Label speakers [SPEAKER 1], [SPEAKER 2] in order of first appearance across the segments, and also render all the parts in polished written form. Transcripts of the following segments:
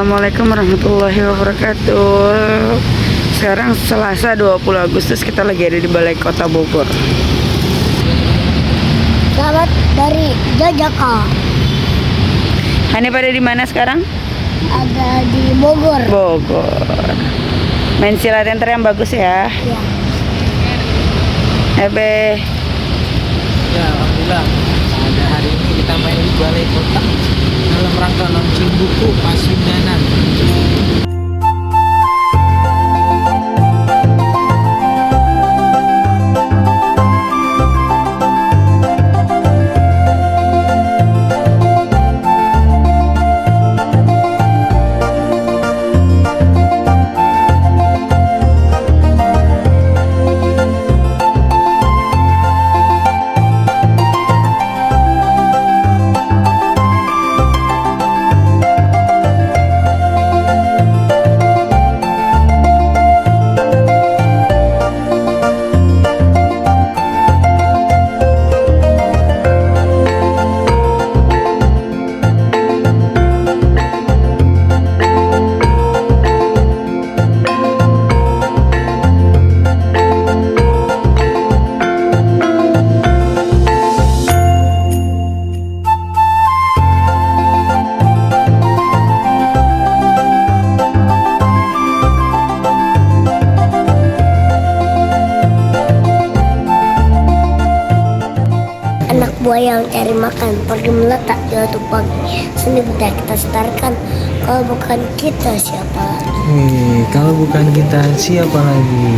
[SPEAKER 1] Assalamualaikum warahmatullahi wabarakatuh. Sekarang Selasa 20 Agustus, kita lagi ada di Balai Kota Bogor.
[SPEAKER 2] Selamat dari Jajaka.
[SPEAKER 1] Hani pada di mana sekarang?
[SPEAKER 2] Ada di Bogor.
[SPEAKER 1] Bogor. Main silat enter yang bagus ya.
[SPEAKER 2] Ya.
[SPEAKER 1] Ebe.
[SPEAKER 3] Ya, alhamdulillah. Pada hari ini kita main di Balai Kota dalam rangka launching buku Pasundanan.
[SPEAKER 2] Anak buah yang cari makan pergi meletak di waktu pagi. Seni budaya kita setarkan. Kalau bukan kita siapa lagi?
[SPEAKER 3] Kalau bukan kita siapa lagi?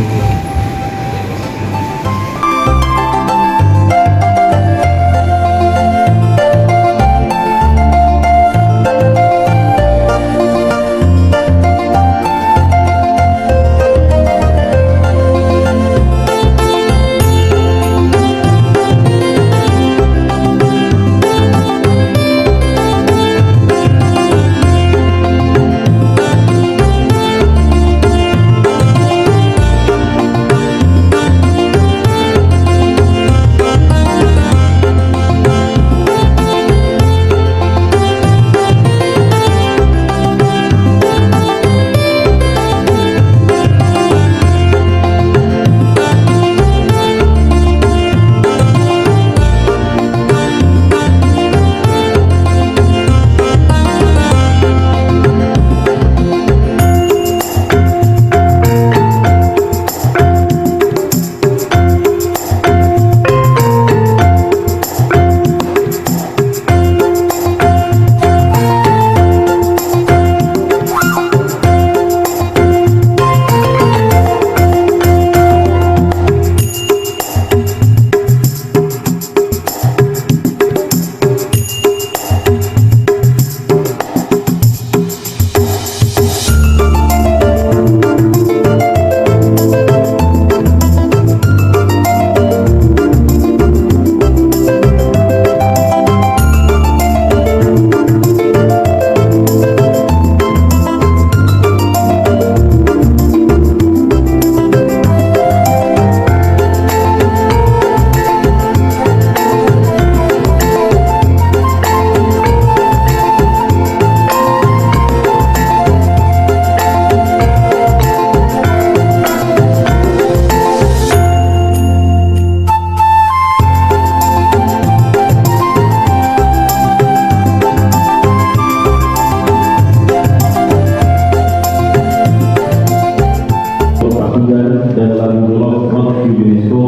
[SPEAKER 4] dan lagu rock UNESCO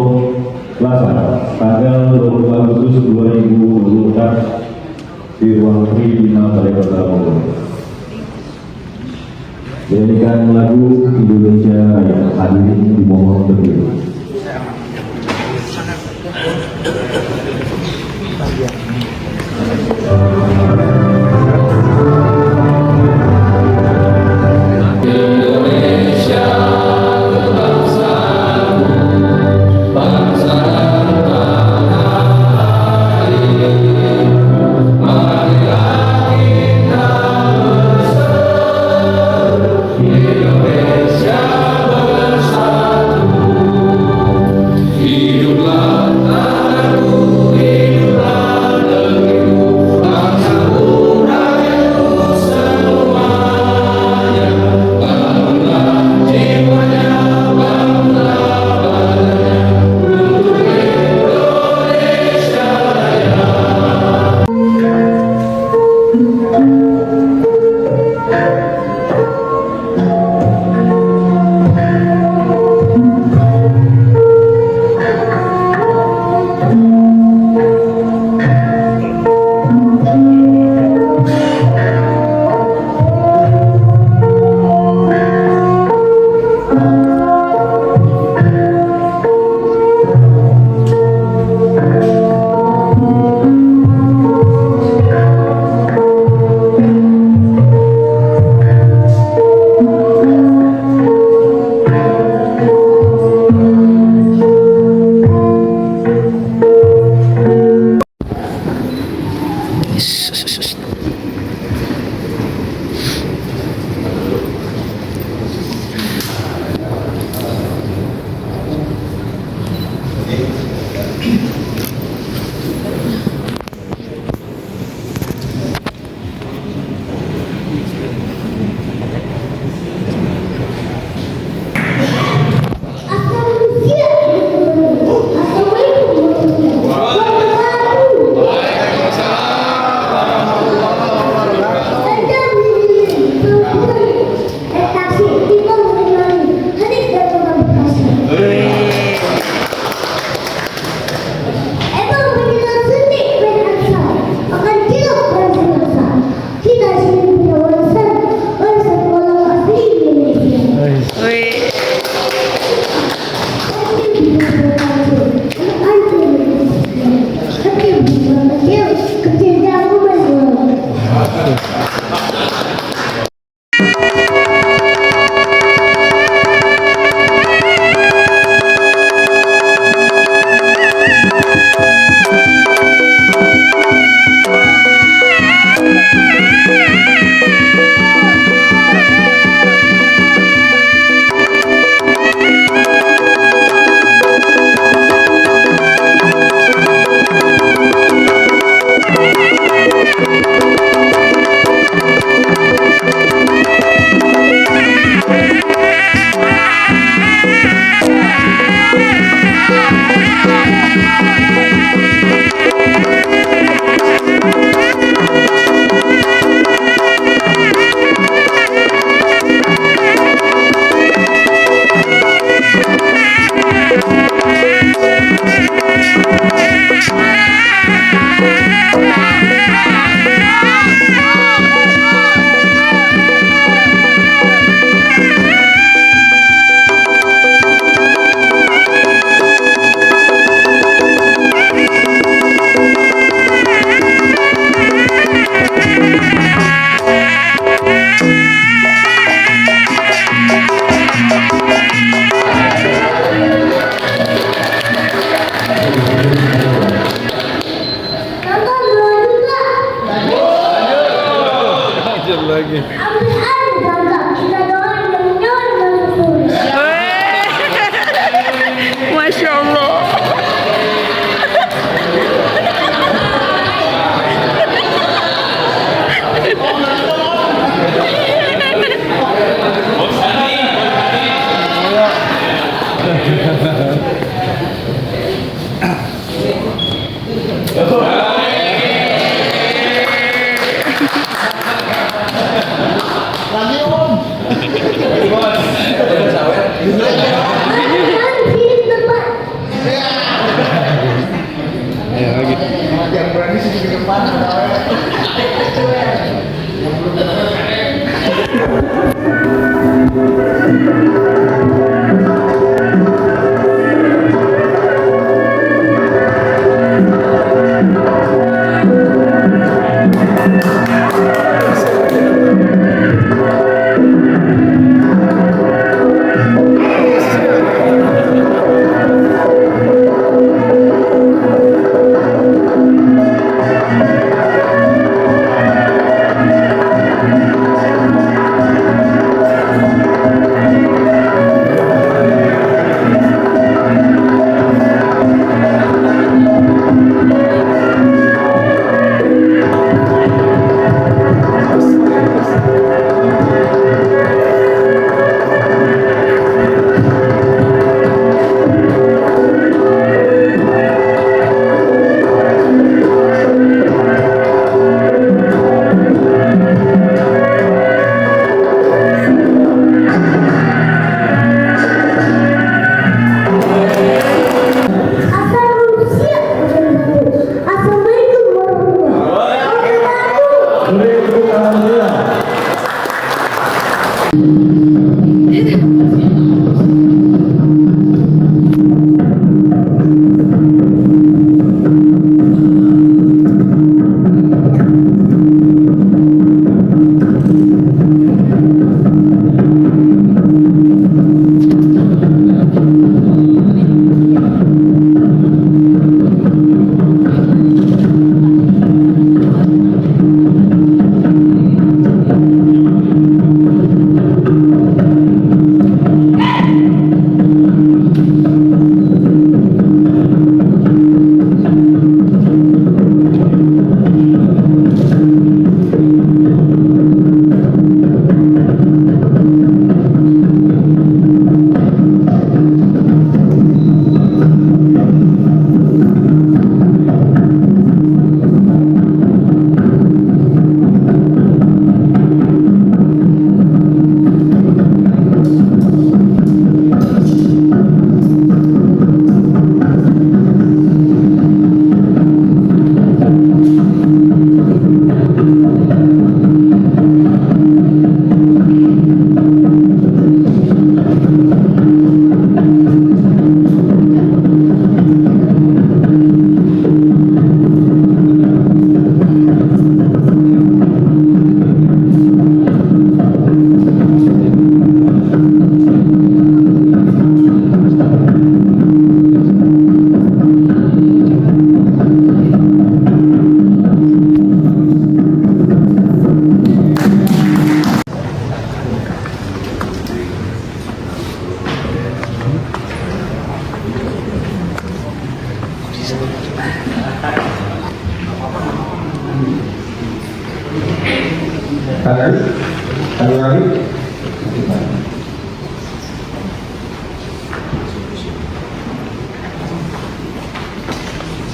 [SPEAKER 4] Selasa tanggal 20 Agustus 2024 di ruang Tribina Balai Kota Bogor. Menyanyikan lagu Indonesia yang hadirin dimohon berdiri.
[SPEAKER 5] Hiduplah tanahku, hiduplah negeriku.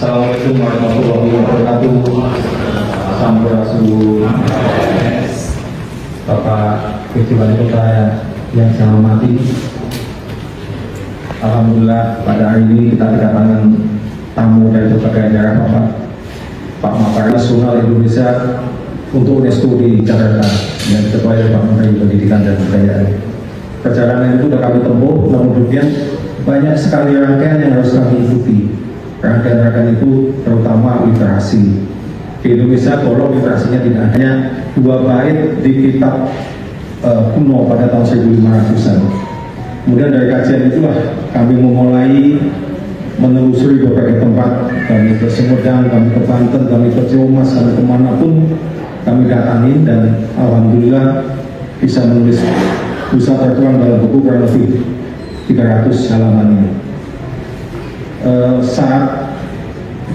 [SPEAKER 4] Assalamualaikum warahmatullahi wabarakatuh. Sampurasun. Bapak PJ Wali Kota yang saya hormati, alhamdulillah pada hari ini kita kedatangan tamu dari berbagai daerah, Pak Makarim Nasional Indonesia untuk UNESCO di Jakarta yang Ketua Pak Menteri Pendidikan dan Kebudayaan. Perjalanan itu sudah kami tempuh, namun demikian banyak sekali rangkaian yang harus kami ikuti. Rangkaian-rangkaian itu terutama literasi. Di Indonesia kolom literasinya tidak hanya 2 bait di kitab kuno pada tahun 1500-an. Kemudian dari kajian itulah kami memulai menelusuri berbagai tempat. Kami ke Sumedang, kami ke Banten, kami ke Ciamis, kami kemanapun kami datangin, dan alhamdulillah bisa menulis bisa tertuang dalam buku kurang lebih 300 halaman ini. Saat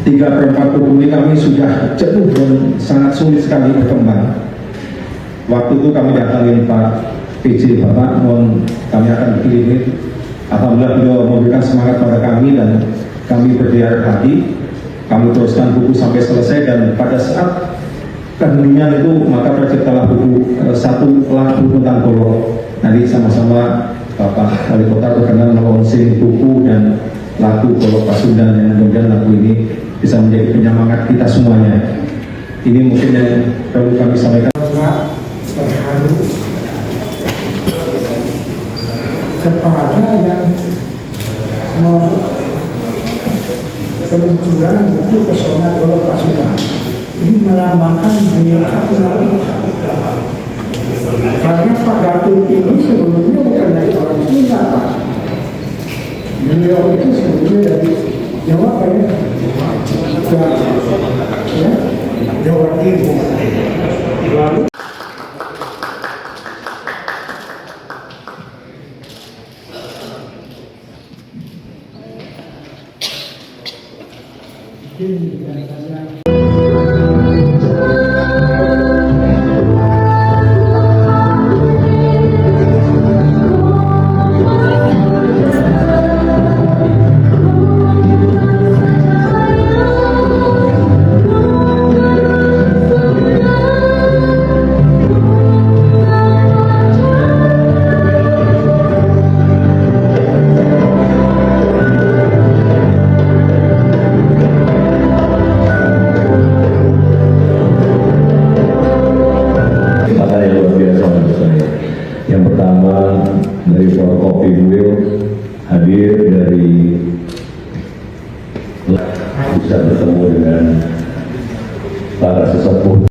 [SPEAKER 4] 3/4 buku ini kami sudah jenuh dan sangat sulit sekali berkembang. Waktu itu kami datangin Pak PJ, Bapak mohon kami akan kirim. Alhamdulillah beliau memberikan semangat pada kami dan kami berdialog lagi, kami teruskan buku sampai selesai, dan pada saat keheningan itu maka terciptalah buku satu lagu tentang Golok. Nanti sama-sama Bapak Wali Kota berkenan melonsing buku dan lagu Golok Pasundan, yang mudah-mudahan lagu ini bisa menjadi penyemangat kita semuanya. Ini mungkin yang perlu kami sampaikan.
[SPEAKER 5] Terharu kepada yang peluncuran buku pesona Golok Pasundan. Ini melambangkan dunia nasional. Karena Pak Gatot ini sebelumnya bukan dari orang Sunda, Pak. Beliau itu sebelumnya dari Jawa, Pak, ya, Jawa Timur. Lalu
[SPEAKER 4] yang pertama dari Forkopi beliau hadir dari bisa bertemu dengan para sesepuh.